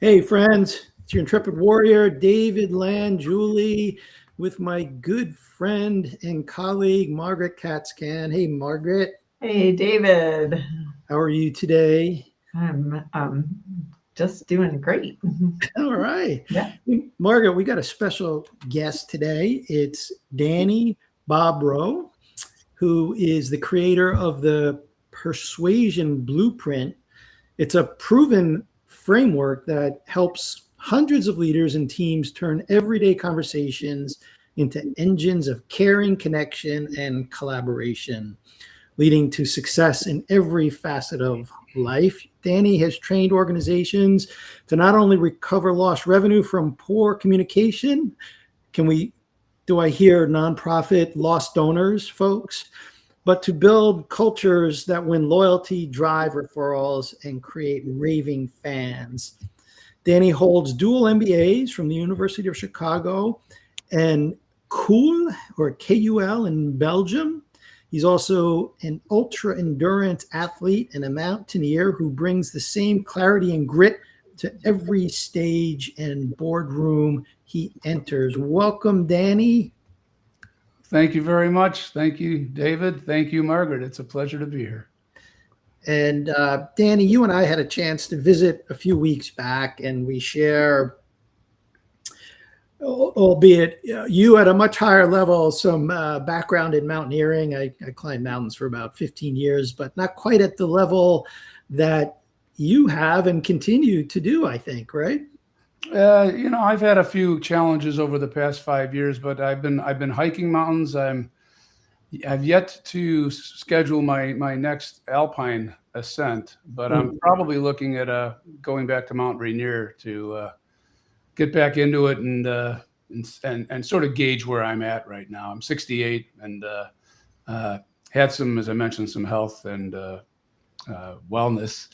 Hey, friends, it's your intrepid warrior, David Julie, with my good friend and colleague, Margaret Katzcan. Hey, Margaret. Hey, David. How are you today? I'm just doing great. All right. Yeah. Margaret, we got a special guest today. It's Danny Bobrow, who is the creator of the Persuasion Blueprint. It's a proven framework that helps hundreds of leaders and teams turn everyday conversations into engines of caring, connection, and collaboration, leading to success in every facet of life. Danny has trained organizations to not only recover lost revenue from poor communication, do I hear nonprofit lost donors, folks? But to build cultures that win loyalty, drive referrals, and create raving fans. Danny holds dual MBAs from the University of Chicago and KUL, or KUL in Belgium. He's also an ultra endurance athlete and a mountaineer who brings the same clarity and grit to every stage and boardroom he enters. Welcome, Danny. Thank you very much. Thank you, David. Thank you, Margaret. It's a pleasure to be here. And Danny, you and I had a chance to visit a few weeks back, and we share, albeit you at a much higher level, some background in mountaineering. I climbed mountains for about 15 years, but not quite at the level that you have and continue to do, I think, right? I've had a few challenges over the past 5 years, but I've been hiking mountains. I've yet to schedule my next alpine ascent, but I'm probably looking at going back to Mount Rainier to get back into it and sort of gauge where I'm at right now. I'm 68 and had some, as I mentioned, some health and wellness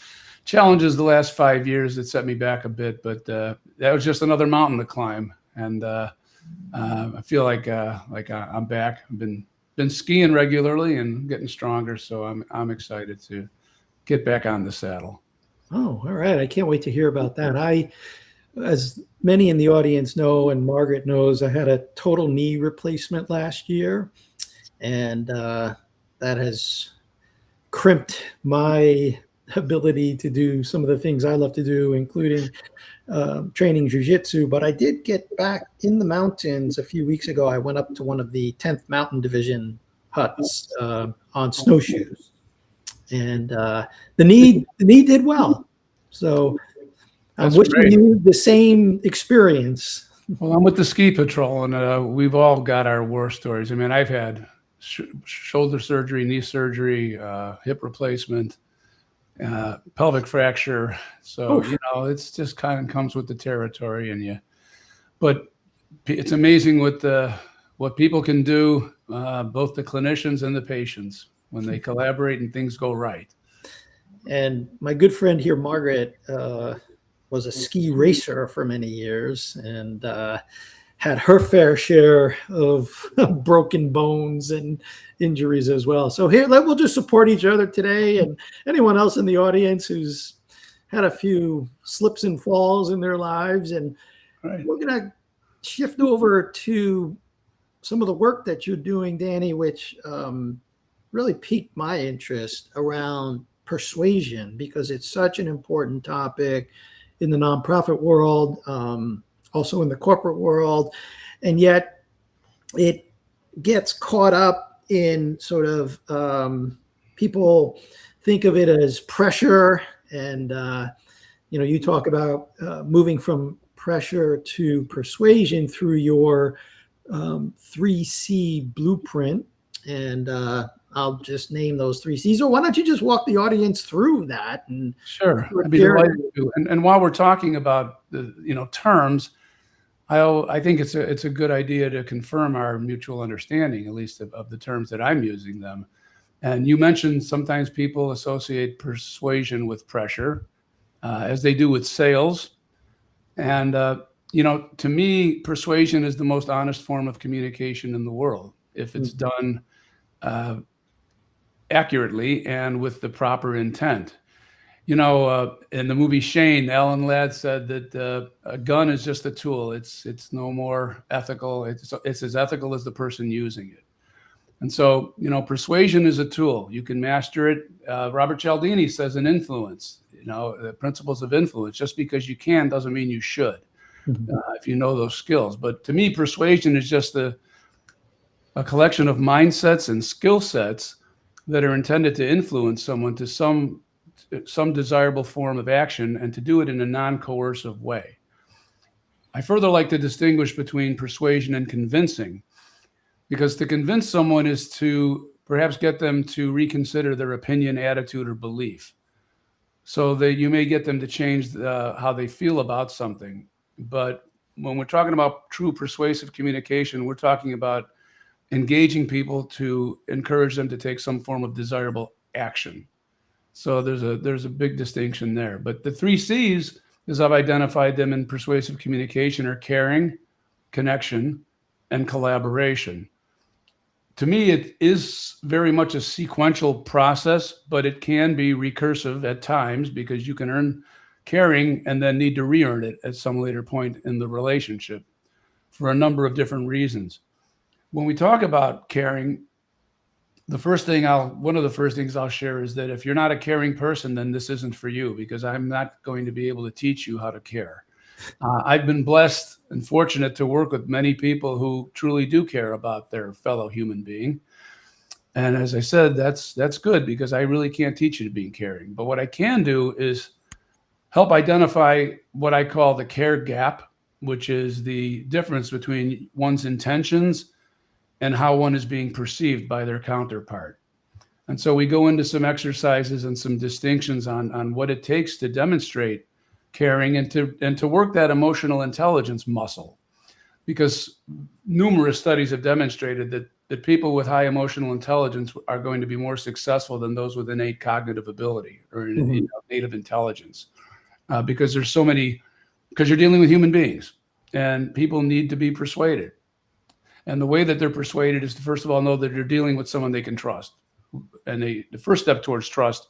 challenges the last 5 years that set me back a bit, but that was just another mountain to climb, and I feel like I'm back. I've been skiing regularly and getting stronger, so I'm excited to get back on the saddle. Oh, all right! I can't wait to hear about that. As many in the audience know, and Margaret knows, I had a total knee replacement last year, and that has crimped my ability to do some of the things I love to do, including training jiu-jitsu. But I did get back in the mountains a few weeks ago. I went up to one of the 10th Mountain Division huts on snowshoes, and the knee did well. So I'm wishing you the same experience. Well, I'm with the ski patrol, and we've all got our war stories. I mean, I've had shoulder surgery, knee surgery, hip replacement, pelvic fracture. So, it's just kind of comes with the territory, but it's amazing what people can do, both the clinicians and the patients, when they collaborate and things go right. And my good friend here, Margaret, was a ski racer for many years and had her fair share of broken bones and injuries as well. So here, we'll just support each other today, and anyone else in the audience who's had a few slips and falls in their lives. And we're going to shift over to some of the work that you're doing, Danny, which really piqued my interest around persuasion, because it's such an important topic in the nonprofit world, also in the corporate world, and yet it gets caught up in sort of people think of it as pressure, and you talk about moving from pressure to persuasion through your 3C blueprint, and I'll just name those 3 C's. Or why don't you just walk the audience through that? And sure, I'd be delighted to. And while we're talking about the terms, I think it's a good idea to confirm our mutual understanding, at least of the terms that I'm using them. And you mentioned sometimes people associate persuasion with pressure, as they do with sales. And to me, persuasion is the most honest form of communication in the world if it's done accurately and with the proper intent. In the movie Shane, Alan Ladd said that a gun is just a tool. It's no more ethical. It's as ethical as the person using it. And so, persuasion is a tool. You can master it. Robert Cialdini says an influence, the principles of influence. Just because you can doesn't mean you should, if you know those skills. But to me, persuasion is just a collection of mindsets and skill sets that are intended to influence someone to some desirable form of action, and to do it in a non-coercive way. I further like to distinguish between persuasion and convincing, because to convince someone is to perhaps get them to reconsider their opinion, attitude, or belief, so that you may get them to change how they feel about something. But when we're talking about true persuasive communication, we're talking about engaging people to encourage them to take some form of desirable action. So there's a big distinction there. But the 3 C's, as I've identified them in persuasive communication, are caring, connection, and collaboration. To me, it is very much a sequential process, but it can be recursive at times, because you can earn caring and then need to re-earn it at some later point in the relationship for a number of different reasons. When we talk about caring, one of the first things I'll share is that if you're not a caring person, then this isn't for you, because I'm not going to be able to teach you how to care. I've been blessed and fortunate to work with many people who truly do care about their fellow human being. And as I said, that's good, because I really can't teach you to be caring. But what I can do is help identify what I call the care gap, which is the difference between one's intentions and how one is being perceived by their counterpart. And so we go into some exercises and some distinctions on what it takes to demonstrate caring, and to work that emotional intelligence muscle, because numerous studies have demonstrated that people with high emotional intelligence are going to be more successful than those with innate cognitive ability or native intelligence, because you're dealing with human beings, and people need to be persuaded. And the way that they're persuaded is to, first of all, know that they're dealing with someone they can trust. And the first step towards trust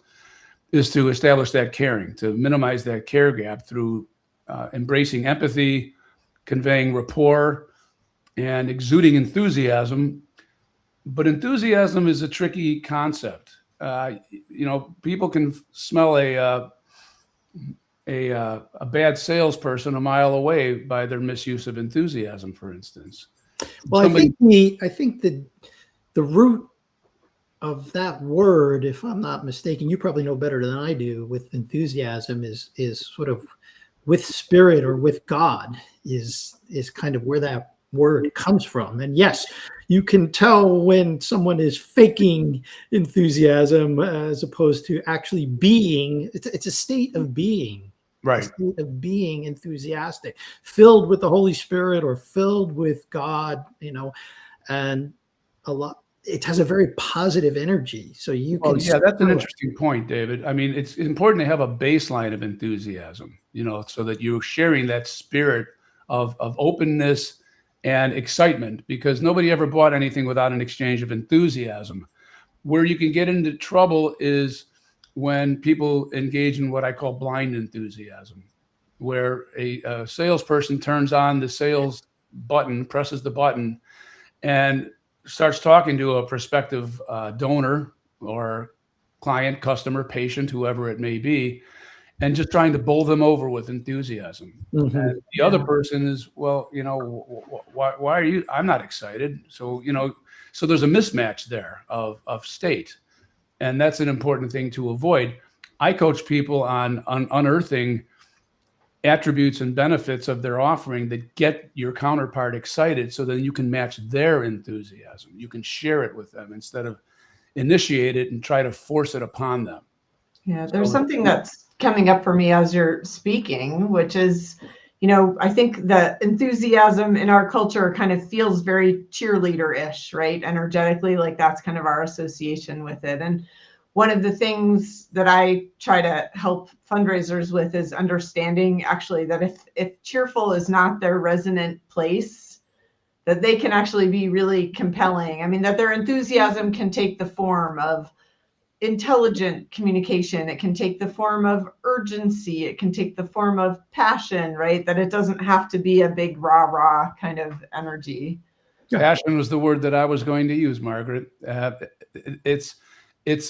is to establish that caring, to minimize that care gap through embracing empathy, conveying rapport, and exuding enthusiasm. But enthusiasm is a tricky concept. People can smell a bad salesperson a mile away by their misuse of enthusiasm, for instance. Well, I think the root of that word, if I'm not mistaken, you probably know better than I do, with enthusiasm is sort of with spirit or with God is kind of where that word comes from. And yes, you can tell when someone is faking enthusiasm as opposed to actually being. It's a state of being. Right. A state of being enthusiastic, filled with the Holy Spirit or filled with God, and it has a very positive energy. So you can. Yeah, that's an interesting point, David. I mean, it's important to have a baseline of enthusiasm, so that you're sharing that spirit of openness and excitement, because nobody ever bought anything without an exchange of enthusiasm. Where you can get into trouble is when people engage in what I call blind enthusiasm, where a salesperson turns on the sales button, presses the button, and starts talking to a prospective donor or client, customer, patient, whoever it may be, and just trying to bowl them over with enthusiasm. And the other person is, well, why are you? I'm not excited. So there's a mismatch there of state. And that's an important thing to avoid. I coach people on unearthing attributes and benefits of their offering that get your counterpart excited, so that you can match their enthusiasm. You can share it with them instead of initiate it and try to force it upon them. Yeah, there's something that's coming up for me as you're speaking, which is, I think the enthusiasm in our culture kind of feels very cheerleader-ish, right? Energetically, like that's kind of our association with it. And one of the things that I try to help fundraisers with is understanding actually that if cheerful is not their resonant place, that they can actually be really compelling. I mean, that their enthusiasm can take the form of intelligent communication. It can take the form of urgency. It can take the form of passion, right? That it doesn't have to be a big rah-rah kind of energy. Yeah. Passion was the word that I was going to use, Margaret. It's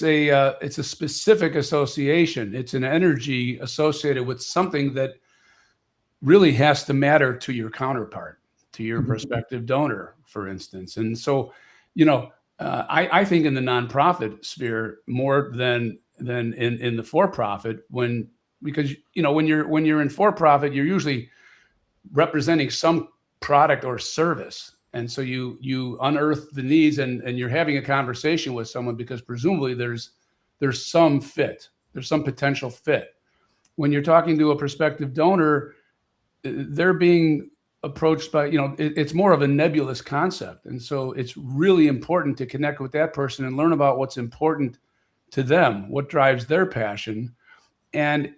a specific association. It's an energy associated with something that really has to matter to your counterpart, to your prospective donor, for instance. And so, I think in the nonprofit sphere more than in the for-profit, because when you're in for-profit, you're usually representing some product or service. And so you unearth the needs and you're having a conversation with someone because presumably there's some fit, there's some potential fit. When you're talking to a prospective donor, they're being approached by, it's more of a nebulous concept. And so it's really important to connect with that person and learn about what's important to them, what drives their passion. And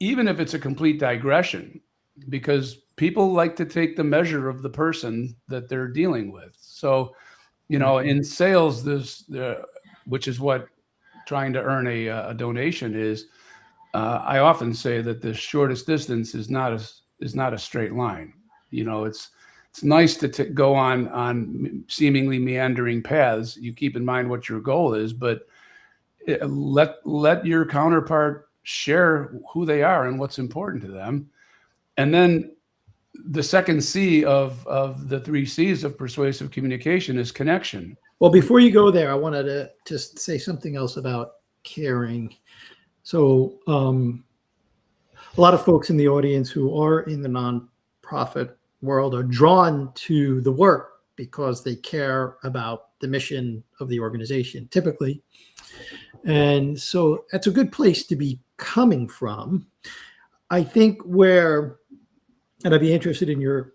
even if it's a complete digression, because people like to take the measure of the person that they're dealing with. So, in sales, which is what trying to earn a donation is, I often say that the shortest distance is not a straight line. It's nice to go on seemingly meandering paths. You keep in mind what your goal is, but let your counterpart share who they are and what's important to them. And then the second C of the 3 C's of persuasive communication is connection. Well, before you go there, I wanted to just say something else about caring. So a lot of folks in the audience who are in the nonprofit world are drawn to the work because they care about the mission of the organization, typically. And so that's a good place to be coming from. I think and I'd be interested in your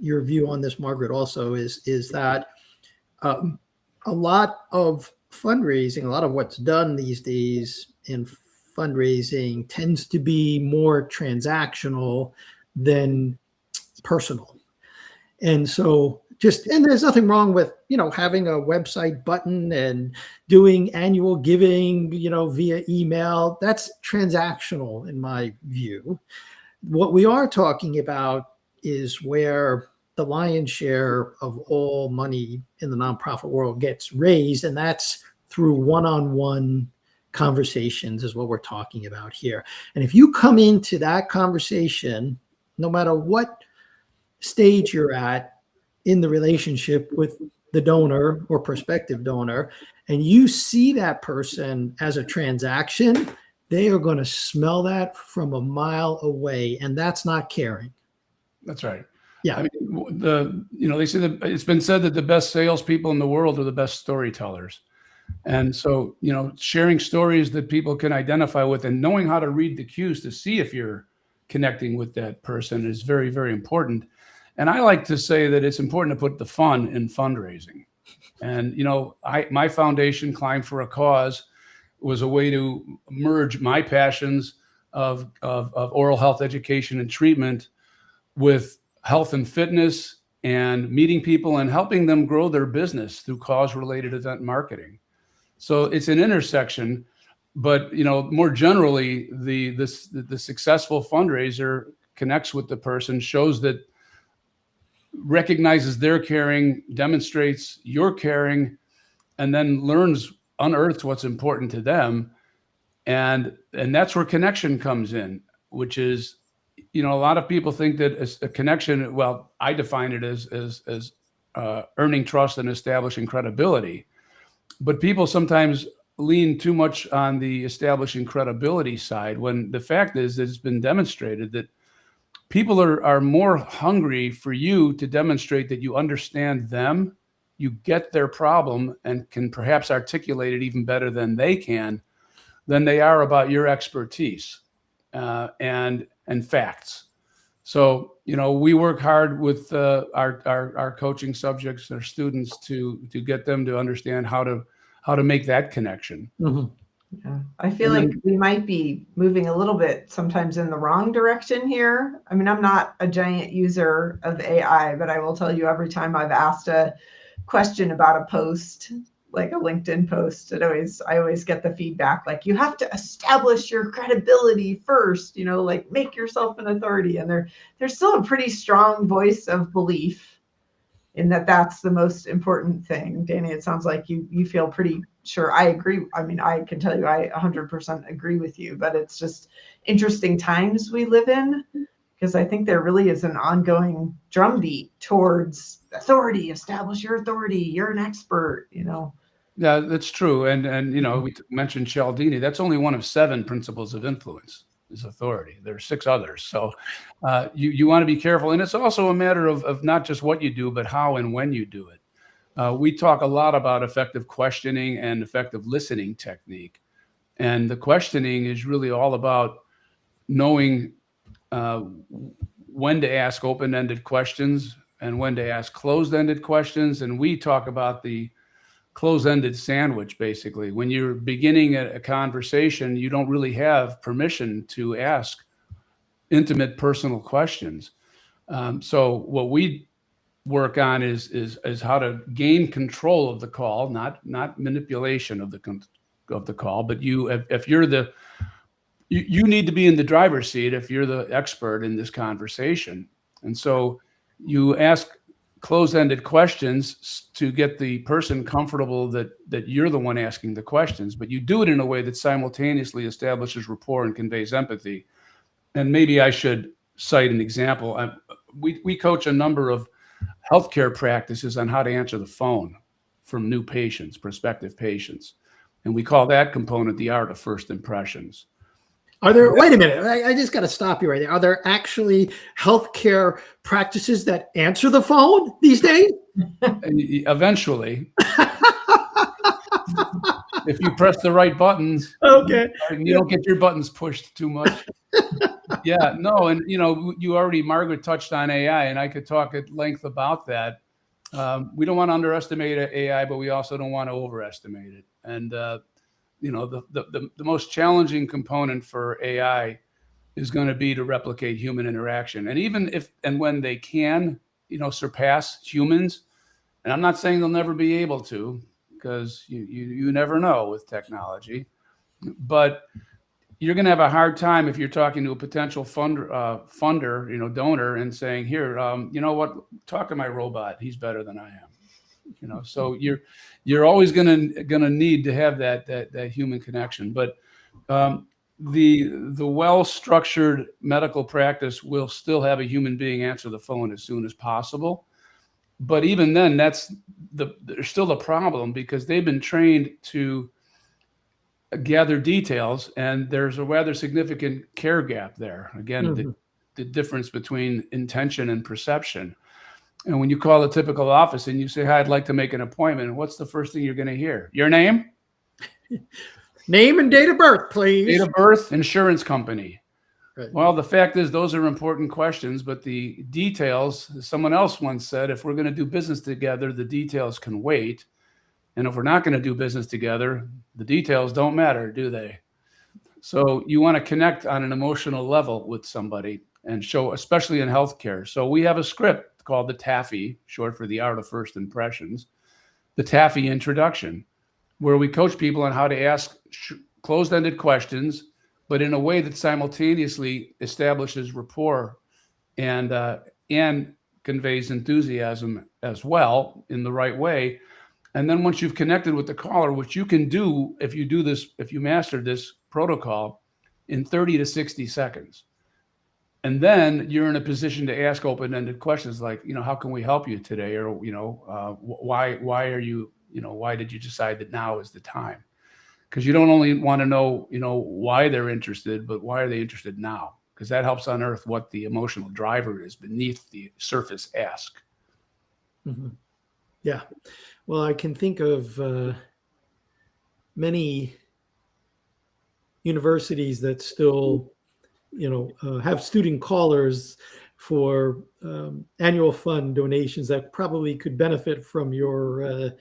view on this, Margaret, also, is that a lot of fundraising, a lot of what's done these days in fundraising tends to be more transactional than personal. And so and there's nothing wrong with, having a website button and doing annual giving, via email. That's transactional in my view. What we are talking about is where the lion's share of all money in the nonprofit world gets raised, and that's through one-on-one conversations is what we're talking about here. And if you come into that conversation, no matter what stage you're at in the relationship with the donor or prospective donor, and you see that person as a transaction, they are going to smell that from a mile away, and that's not caring. That's right. Yeah. I mean, they say that it's been said that the best salespeople in the world are the best storytellers. And so, sharing stories that people can identify with and knowing how to read the cues to see if you're connecting with that person is very, very important. And I like to say that it's important to put the fun in fundraising. And, my foundation, Climb for a Cause, was a way to merge my passions of oral health education and treatment with health and fitness and meeting people and helping them grow their business through cause-related event marketing. So it's an intersection, but more generally, the successful fundraiser connects with the person, shows that, recognizes their caring, demonstrates your caring, and then unearths what's important to them. And that's where connection comes in, which is, a lot of people think that a connection, well, I define it as earning trust and establishing credibility. But people sometimes lean too much on the establishing credibility side, when the fact is that it's been demonstrated that people are more hungry for you to demonstrate that you understand them, you get their problem, and can perhaps articulate it even better than they can, than they are about your expertise and facts. So, we work hard with our coaching subjects, our students, to get them to understand how to make that connection. Mm-hmm. Yeah. I feel like we might be moving a little bit sometimes in the wrong direction here. I mean, I'm not a giant user of AI, but I will tell you, every time I've asked a question about a post, like a LinkedIn post, I always get the feedback, like, you have to establish your credibility first, like make yourself an authority. And there's still a pretty strong voice of belief in that's the most important thing. Danny, it sounds like you feel pretty sure. I agree. I mean, I can tell you, I 100% agree with you, but it's just interesting times we live in, because I think there really is an ongoing drumbeat towards authority. Establish your authority. You're an expert, Yeah, that's true. And we mentioned Cialdini. That's only one of 7 principles of influence is authority. There are 6 others. So you want to be careful. And it's also a matter of not just what you do, but how and when you do it. We talk a lot about effective questioning and effective listening technique. And the questioning is really all about knowing when to ask open-ended questions and when to ask closed-ended questions. And we talk about the closed-ended sandwich, basically. When you're beginning a conversation, you don't really have permission to ask intimate personal questions. So what we work on is how to gain control of the call, not manipulation of the call, but if you're you need to be in the driver's seat if you're the expert in this conversation. And so you ask closed-ended questions to get the person comfortable that you're the one asking the questions, but you do it in a way that simultaneously establishes rapport and conveys empathy. And maybe I should cite an example. We coach a number of healthcare practices on how to answer the phone from new patients, prospective patients. And we call that component the art of first impressions. Wait a minute, I just got to stop you right there. Are there actually healthcare practices that answer the phone these days? Eventually. If you press the right buttons, okay, you don't get your buttons pushed too much. Yeah, no, and Margaret touched on AI, and I could talk at length about that. We don't want to underestimate AI, but we also don't want to overestimate it. And the most challenging component for AI is going to be to replicate human interaction. And even if and when they can, surpass humans, and I'm not saying they'll never be able to, because you never know with technology, but you're going to have a hard time if you're talking to a potential funder, donor, and saying, here, you know what, talk to my robot. He's better than I am. So you're always gonna need to have that human connection. But the well-structured medical practice will still have a human being answer the phone as soon as possible. But even then, there's still the problem, because they've been trained to gather details, and there's a rather significant care gap there. Again, the difference between intention and perception. And when you call a typical office and you say, hi, I'd like to make an appointment, what's the first thing you're going to hear? Your name? Name and date of birth, please. Date of birth, insurance company. Right. Well, the fact is, those are important questions, but the details, someone else once said, if we're going to do business together, the details can wait. And if we're not going to do business together, the details don't matter, do they? So you want to connect on an emotional level with somebody and show, especially in healthcare. So we have a script called the TAFI, short for the art of first impressions, the TAFI introduction, where we coach people on how to ask closed-ended questions, but in a way that simultaneously establishes rapport and conveys enthusiasm as well in the right way. And then once you've connected with the caller, which you can do if you master this protocol in 30 to 60 seconds. And then you're in a position to ask open-ended questions like, how can we help you today? Or, why did you decide that now is the time? Because you don't only want to know, why they're interested, but why are they interested now? Because that helps unearth what the emotional driver is beneath the surface ask. Mm-hmm. Yeah. Well, I can think of many universities that still have student callers for annual fund donations that probably could benefit from your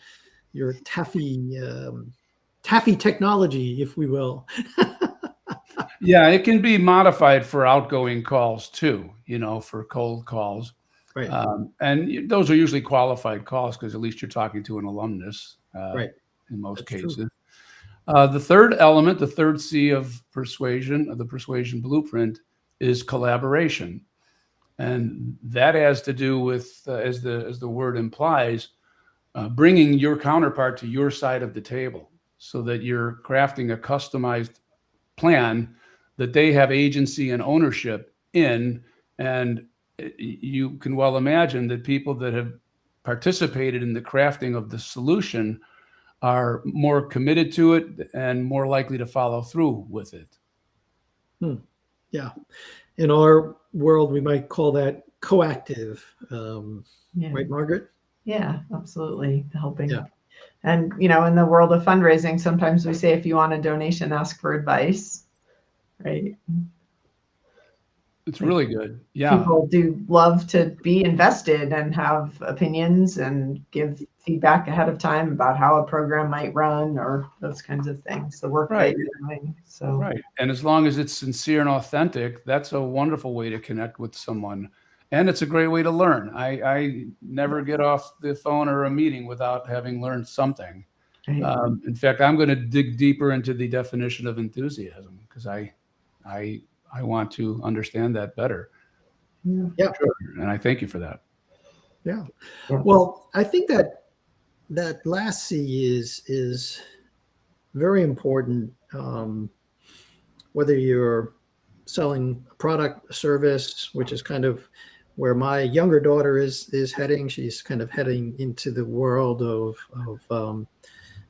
TAFI technology, if we will. Yeah, it can be modified for outgoing calls too, for cold calls. Right. And those are usually qualified calls because at least you're talking to an alumnus. Right. in most That's true. cases. The third element, the third C of persuasion, of the Persuasion Blueprint, is collaboration. And that has to do with, as the word implies, bringing your counterpart to your side of the table so that you're crafting a customized plan that they have agency and ownership in. And you can well imagine that people that have participated in the crafting of the solution are more committed to it and more likely to follow through with it. Yeah. In our world, we might call that coactive. Yeah. Right, Margaret? Yeah, absolutely. Helping. Yeah. And, you know, in the world of fundraising, sometimes we say, if you want a donation, ask for advice, right? It's really good. Yeah. People do love to be invested and have opinions and give feedback ahead of time about how a program might run or those kinds of things, the work that you're doing. So, right. And as long as it's sincere and authentic, that's a wonderful way to connect with someone. And it's a great way to learn. I never get off the phone or a meeting without having learned something. right. In fact, I'm going to dig deeper into the definition of enthusiasm because I want to understand that better. Yeah. Sure. And I thank you for that. Yeah. Well, I think that last C is very important. Whether you're selling a product, a service, which is kind of where my younger daughter is heading. She's kind of heading into the world of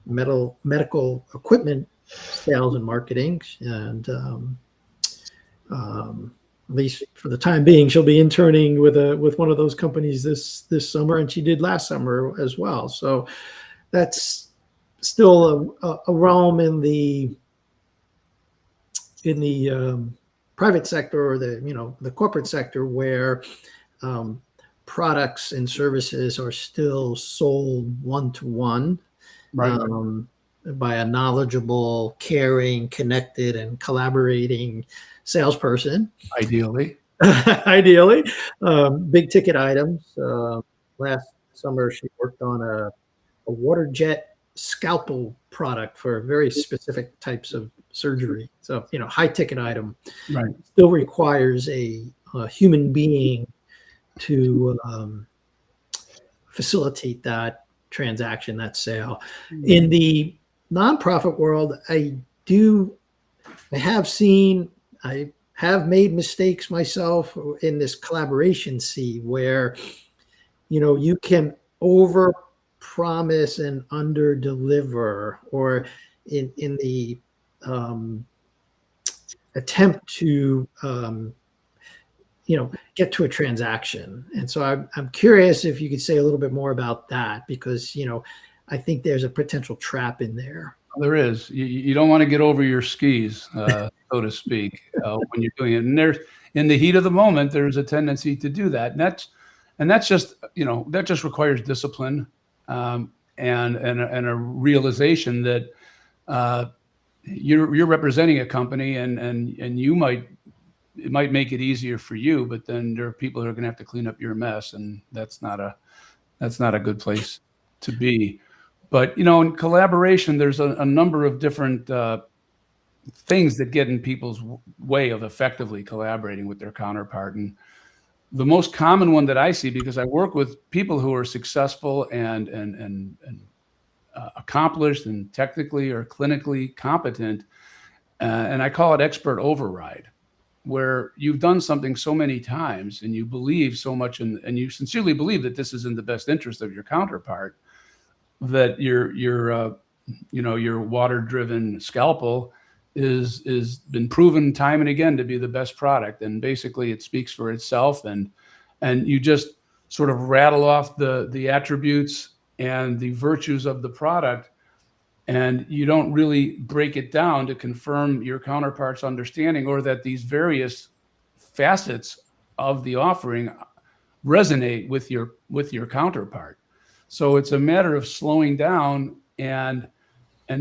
medical equipment sales and marketing, and at least for the time being, she'll be interning with one of those companies this summer, and she did last summer as well. So that's still a realm in the private sector or the corporate sector where products and services are still sold one-to-one, Right. By a knowledgeable, caring, connected, and collaborating salesperson. Ideally. Ideally, big ticket items. Last summer, she worked on a water jet scalpel product for very specific types of surgery. So, high ticket item. Right. Still requires a human being to facilitate that transaction, that sale. In the nonprofit world, I have made mistakes myself in this collaboration C where, you can over promise and under deliver, or in the attempt to get to a transaction. And so I'm curious if you could say a little bit more about that, because I think there's a potential trap in there. There is. You don't want to get over your skis, so to speak, when you're doing it. And there's, in the heat of the moment, there's a tendency to do that. And that's just, that just requires discipline and a realization that you're representing a company, and it might make it easier for you, but then there are people that are going to have to clean up your mess, and that's not a good place to be. But in collaboration, there's a number of different things that get in people's way of effectively collaborating with their counterpart. And the most common one that I see, because I work with people who are successful and accomplished and technically or clinically competent, and I call it expert override, where you've done something so many times and you believe so much and you sincerely believe that this is in the best interest of your counterpart, that your water-driven scalpel is been proven time and again to be the best product, and basically it speaks for itself, and you just sort of rattle off the attributes and the virtues of the product, and you don't really break it down to confirm your counterpart's understanding, or that these various facets of the offering resonate with your counterpart. So it's a matter of slowing down and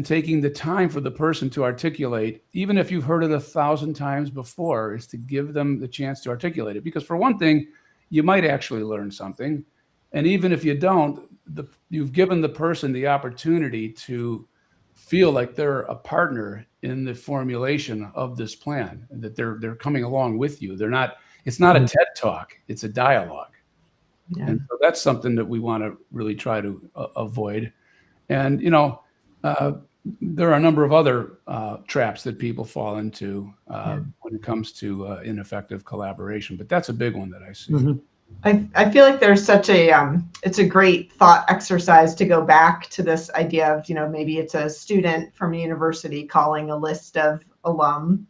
taking the time for the person to articulate, even if you've heard it 1,000 times before, is to give them the chance to articulate it. Because for one thing, you might actually learn something. And even if you don't, you've given the person the opportunity to feel like they're a partner in the formulation of this plan, and that they're coming along with you. It's not a TED talk, it's a dialogue. Yeah. And so that's something that we want to really try to avoid. And, there are a number of other traps that people fall into when it comes to ineffective collaboration, but that's a big one that I see. Mm-hmm. I feel like there's such a it's a great thought exercise to go back to this idea of, maybe it's a student from a university calling a list of alum.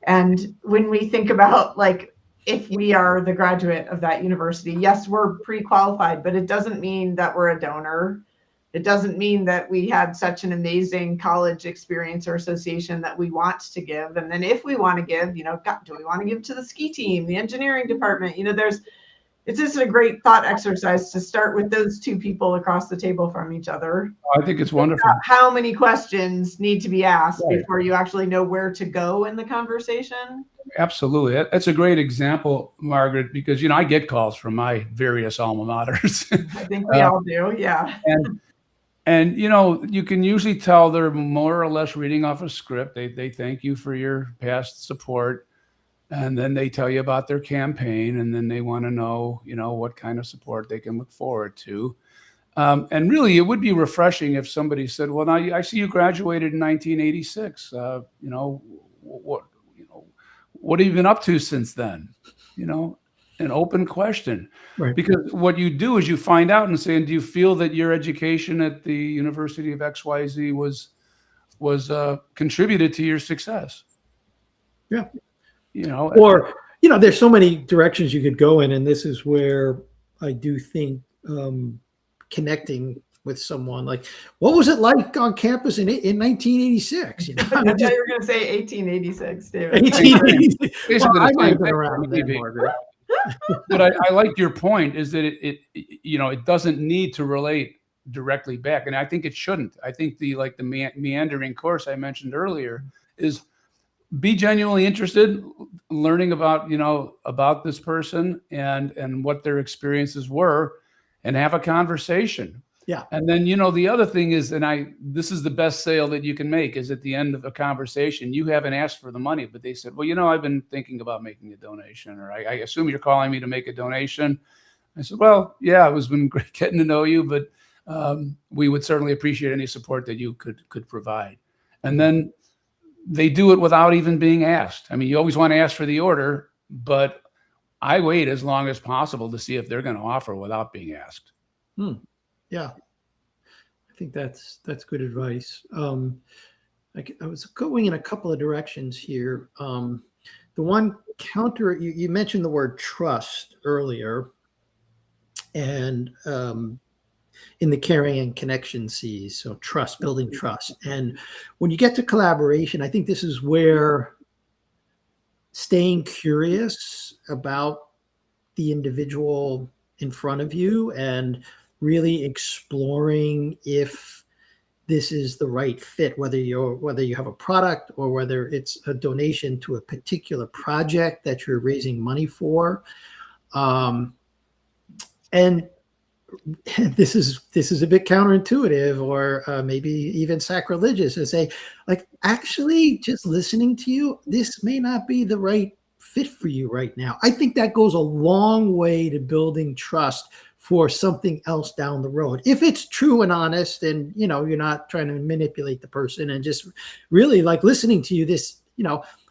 And when we think about, like, if we are the graduate of that university, yes, we're pre-qualified, but it doesn't mean that we're a donor. It doesn't mean that we had such an amazing college experience or association that we want to give. And then if we want to give, God, do we want to give to the ski team, the engineering department? It's just a great thought exercise to start with those two people across the table from each other. I think it's wonderful. How many questions need to be asked Right. before you actually know where to go in the conversation? Absolutely. That's a great example, Margaret, because, I get calls from my various alma maters. I think we all do. Yeah. And you can usually tell they're more or less reading off a script. They thank you for your past support. And then they tell you about their campaign, and then they want to know, what kind of support they can look forward to. And really, it would be refreshing if somebody said, "Well, now I see you graduated in 1986. What have you been up to since then?" An open question. Right. Because what you do is you find out and say, "And do you feel that your education at the University of XYZ was contributed to your success?" Yeah. Or, there's so many directions you could go in, and this is where I do think connecting with someone, like, what was it like on campus in 1986? I thought you were going to say 1886, David. 1886. Well, I might have been around then, Margaret. But I like your point, is that it doesn't need to relate directly back, and I think it shouldn't. I think the meandering course I mentioned earlier is, be genuinely interested, learning about about this person and what their experiences were, and have a conversation. Yeah. And then the other thing is, this is the best sale that you can make, is at the end of a conversation, you haven't asked for the money, but they said, "Well, I've been thinking about making a donation," or I assume you're calling me to make a donation. I said, "Well, yeah, it was been great getting to know you, but we would certainly appreciate any support that you could provide." And then they do it without even being asked. I mean, you always want to ask for the order, but I wait as long as possible to see if they're going to offer without being asked. Yeah, I think that's good advice. I was going in a couple of directions here. The one counter, you mentioned the word trust earlier, and in the caring and connection C's, so trust, building trust. And when you get to collaboration, I think this is where staying curious about the individual in front of you and really exploring if this is the right fit, whether you have a product or whether it's a donation to a particular project that you're raising money for. And this is a bit counterintuitive, or maybe even sacrilegious, to say, like, actually, just listening to you, this may not be the right fit for you right now. I think that goes a long way to building trust for something else down the road, if it's true and honest, and you're not trying to manipulate the person, and just really, like, listening to you, this,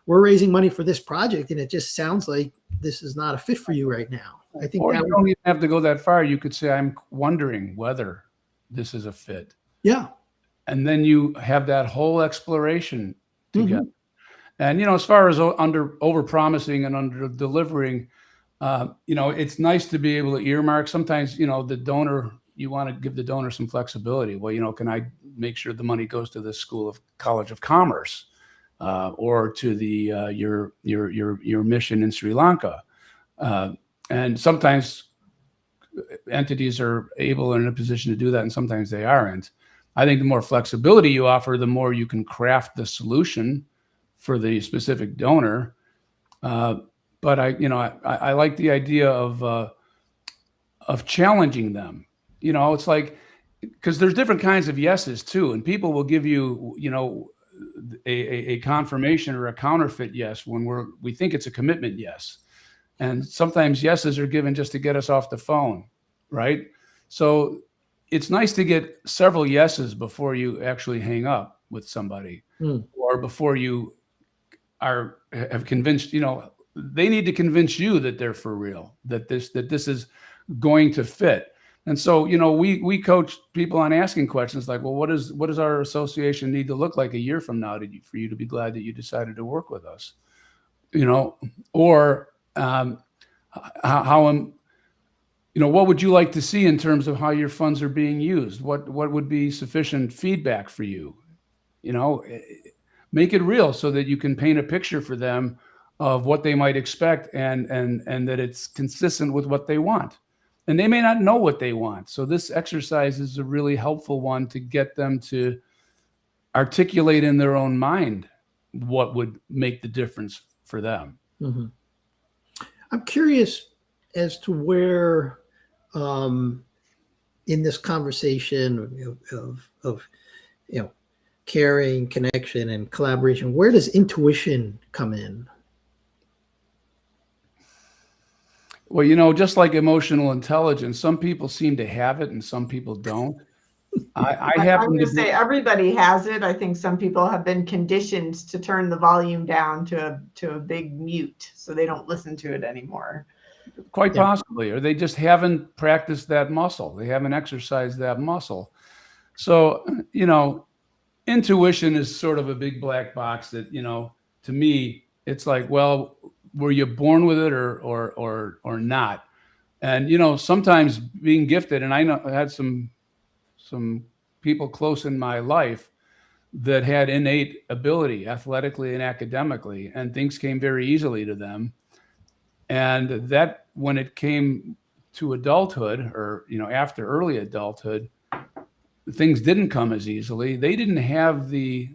we're raising money for this project and it just sounds like this is not a fit for you right now. I think, or you don't even have to go that far. You could say, "I'm wondering whether this is a fit." Yeah. And then you have that whole exploration together. Mm-hmm. And, as far as over promising and under delivering, it's nice to be able to earmark. Sometimes, the donor, you want to give the donor some flexibility. Well, can I make sure the money goes to the College of Commerce, or to the your mission in Sri Lanka? And sometimes entities are able and in a position to do that, and sometimes they aren't. I think the more flexibility you offer, the more you can craft the solution for the specific donor. But I like the idea of challenging them. You know, it's like, because there's different kinds of yeses too, and people will give you, you know, a confirmation or a counterfeit yes when we think it's a commitment yes. And sometimes yeses are given just to get us off the phone, right? So it's nice to get several yeses before you actually hang up with somebody, or before you have convinced, you know, they need to convince you that they're for real, that this is going to fit. And so, you know, we coach people on asking questions like, well, what does our association need to look like a year from now for you to be glad that you decided to work with us? You know, or you know, what would you like to see in terms of how your funds are being used? What would be sufficient feedback for you? You know, make it real so that you can paint a picture for them of what they might expect, and that it's consistent with what they want. And they may not know what they want. So this exercise is a really helpful one to get them to articulate in their own mind what would make the difference for them. Mm-hmm. I'm curious as to where, in this conversation of you know, caring, connection, and collaboration, where does intuition come in? Well, you know, just like emotional intelligence, some people seem to have it and some people don't. I happen I'm going to to say everybody has it. I think some people have been conditioned to turn the volume down to a big mute, so they don't listen to it anymore. Quite possibly, or they just haven't practiced that muscle. They haven't exercised that muscle. So, you know, intuition is sort of a big black box that, you know, to me, it's like, well, were you born with it or not? And, you know, sometimes being gifted, and I know I had some people close in my life that had innate ability athletically and academically, and things came very easily to them. And that when it came to adulthood, or, you know, after early adulthood, things didn't come as easily. They didn't have the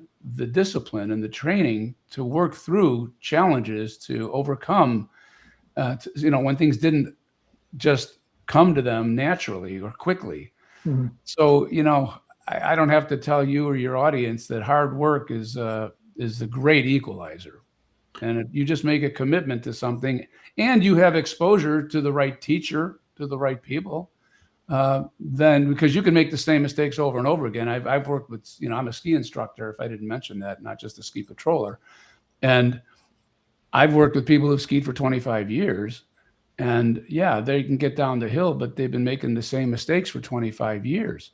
discipline and the training to work through challenges, to overcome, you know, when things didn't just come to them naturally or quickly. Mm-hmm. So, you know, I don't have to tell you or your audience that hard work is the great equalizer. And if you just make a commitment to something, and you have exposure to the right teacher, to the right people, then, because you can make the same mistakes over and over again. I've worked with, you know, I'm a ski instructor, if I didn't mention that, not just a ski patroller. And I've worked with people who've skied for 25 years. And yeah, they can get down the hill, but they've been making the same mistakes for 25 years.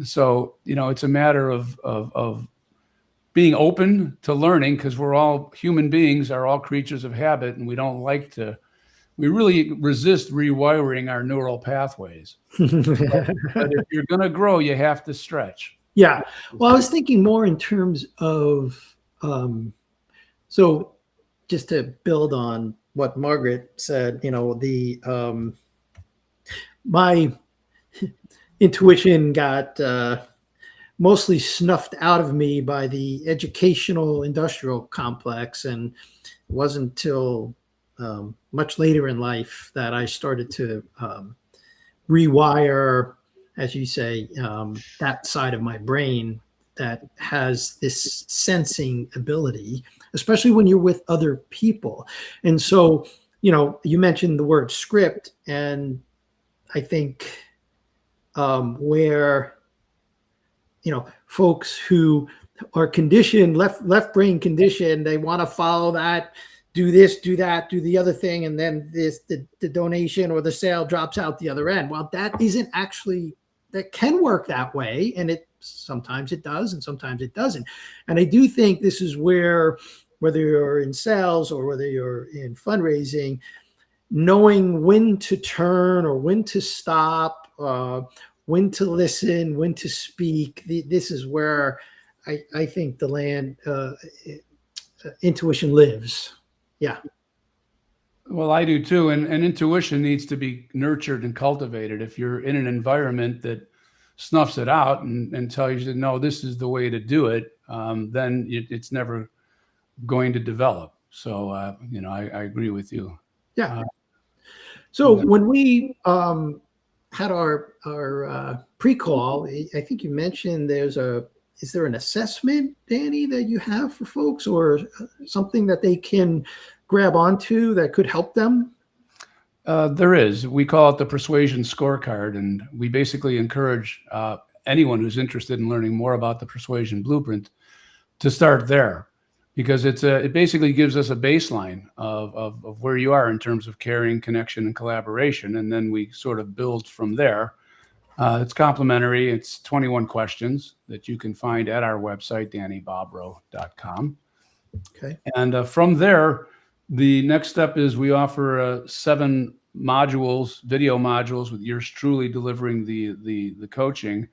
So, you know, it's a matter of being open to learning, because we're all human beings, are all creatures of habit, and we really resist rewiring our neural pathways. But if you're going to grow, you have to stretch. Yeah. Well, I was thinking more in terms of, so just to build on what Margaret said, you know, my intuition got mostly snuffed out of me by the educational industrial complex. And it wasn't until much later in life that I started to rewire, as you say, that side of my brain that has this sensing ability, especially when you're with other people. And so, you know, you mentioned the word script, and I think where, you know, folks who are conditioned, left brain conditioned, they want to follow that, do this, do that, do the other thing, and then the donation or the sale drops out the other end. Well, that isn't actually, that can work that way, and sometimes it does and sometimes it doesn't. And I do think this is where, whether you're in sales or whether you're in fundraising, knowing when to turn or when to stop, when to listen, when to speak, this is where I think the land intuition lives. Yeah. Well, I do too. And intuition needs to be nurtured and cultivated. If you're in an environment that snuffs it out and tells you that, no, this is the way to do it, then it's never going to develop. So, you know, I agree with you. Yeah. So when we had our pre-call, I think you mentioned is there an assessment, Danny, that you have for folks, or something that they can grab onto that could help them? There is. We call it the Persuasion Scorecard, and we basically encourage anyone who's interested in learning more about the Persuasion Blueprint to start there, because it basically gives us a baseline of where you are in terms of caring, connection, and collaboration, and then we sort of build from there. It's complimentary. It's 21 questions that you can find at our website, dannybobrow.com. Okay. And from there, the next step is we offer 7 modules, video modules, with yours truly delivering the coaching.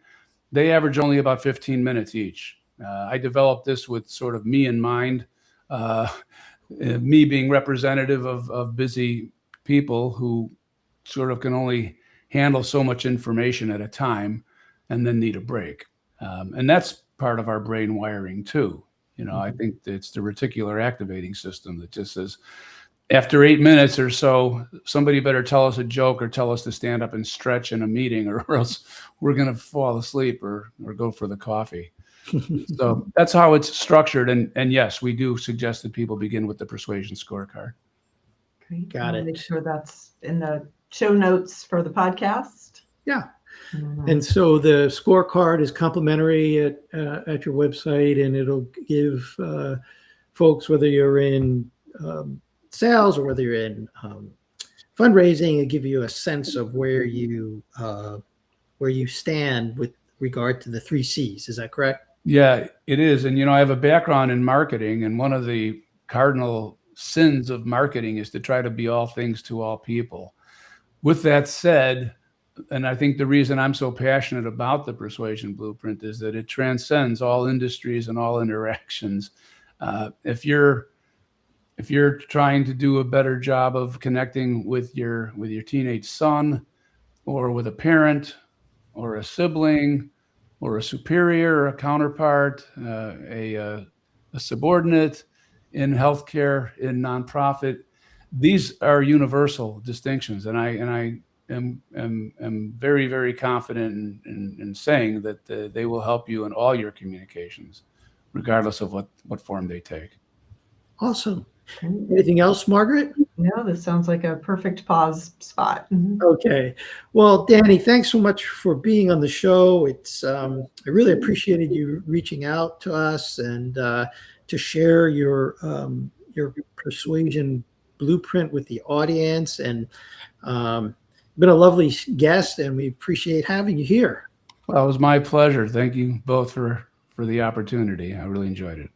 They average only about 15 minutes each. I developed this with sort of me in mind, me being representative of busy people who sort of can only handle so much information at a time and then need a break. And that's part of our brain wiring too. I think it's the reticular activating system that just says, after 8 minutes or so, somebody better tell us a joke or tell us to stand up and stretch in a meeting, or else we're going to fall asleep or go for the coffee. So that's how it's structured. And yes, we do suggest that people begin with the Persuasion Scorecard. Great. Got it. Make sure that's in the show notes for the podcast. Yeah. And so the scorecard is complimentary at your website, and it'll give folks, whether you're in sales or whether you're in fundraising, it'll give you a sense of where you stand with regard to the 3 C's. Is that correct? Yeah, it is. And, I have a background in marketing, and one of the cardinal sins of marketing is to try to be all things to all people. With that said, and I think the reason I'm so passionate about the Persuasion Blueprint is that it transcends all industries and all interactions. If you're trying to do a better job of connecting with your teenage son, or with a parent, or a sibling, or a superior, or a counterpart, a subordinate in healthcare, in nonprofit, these are universal distinctions, and I am very, very confident in saying that they will help you in all your communications, regardless of what form they take. Awesome. Anything else, Margaret? No, this sounds like a perfect pause spot. Okay. Well, Danny, thanks so much for being on the show. It's I really appreciated you reaching out to us and to share your Persuasion Blueprint with the audience. And been a lovely guest, and we appreciate having you here. Well, it was my pleasure. Thank you both for the opportunity. I really enjoyed it.